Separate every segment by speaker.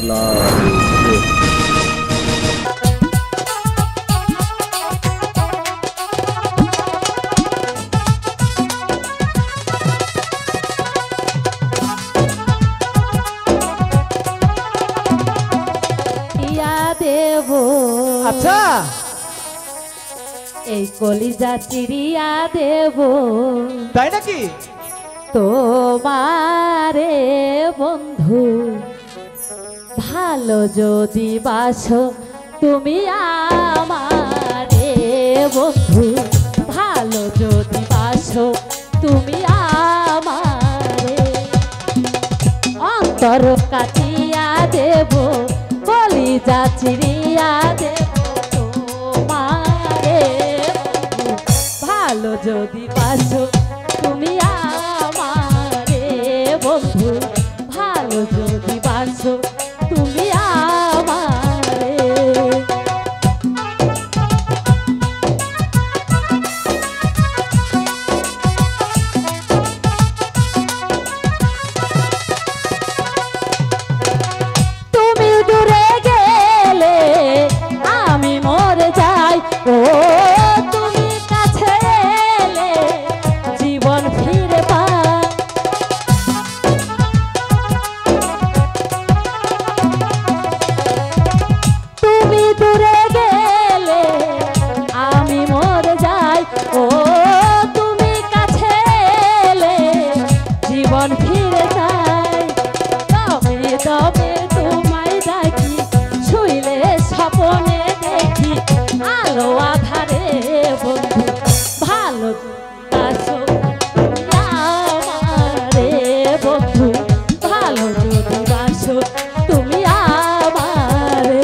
Speaker 1: লাগে।
Speaker 2: দেব
Speaker 3: আচ্ছা
Speaker 2: এই কলিজা চিড়িয়া দেব
Speaker 3: তাই নাকি?
Speaker 2: তোমারে বন্ধু ভালো যদি বাসো তুমি আমারে বন্ধু ভালো যদি বাসো তুমি আমারে অন্তর কাটিয়া দেব কলিজা চিড়িয়া দেব তোমারে ভালো যদি বাসো তুমি আমারে বন্ধু ভালো যদি বাসো তুমি আমারে তুমি দূরে গেলে আমি মরে যাই ও তুমি কাছে এলে জীবন ফিরে পাই তুমি দূরে গেলে আমি মরে যাই ও তুমি কাছে এলে জীবন ফিরে যাই তবে তবে তোমায় ডাকি শুইলে স্বপ্নে দেখি আলো আধারে বন্ধু ভালো বাসো আমারে বন্ধু ভালো যদি বাসো তুমি আমারে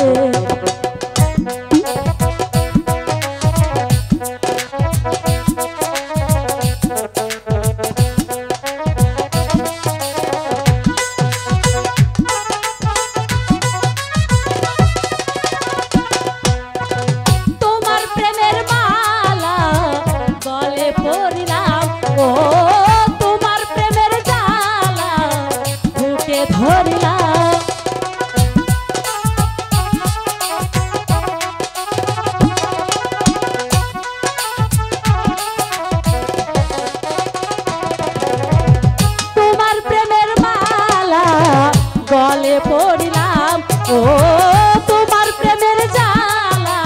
Speaker 2: তোমার প্রেমের মালা গলে পরিলাম ও তোমার প্রেমের জ্বালা বুকে ধরিলাম তোমার প্রেমের মালা গলে পড়িলাম ও তোমার প্রেমের জ্বালা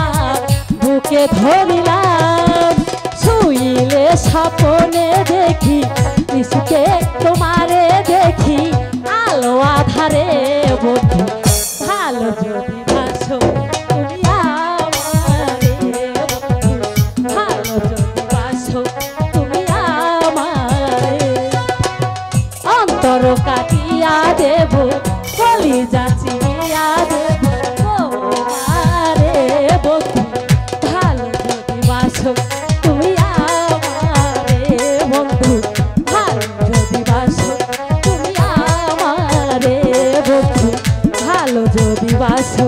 Speaker 2: বুকে ধরিলাম শুইলে স্বপ্নে দেখি নিশুকে তোমারে দেখি আলো আধারে বন্ধু ভালো যদি বাসো তুমি আমারে বন্ধু ভালো যদি বাসো তুমি আমারে অন্তর কাটিয়া দেব কলিজা চিড়িয়া দেব তোমারে বন্ধু ভালো যদি বাসো তুমি আমারে বন্ধু ভালো যদি বাসো তুমি আমারে বন্ধু ভালো যদি বাসো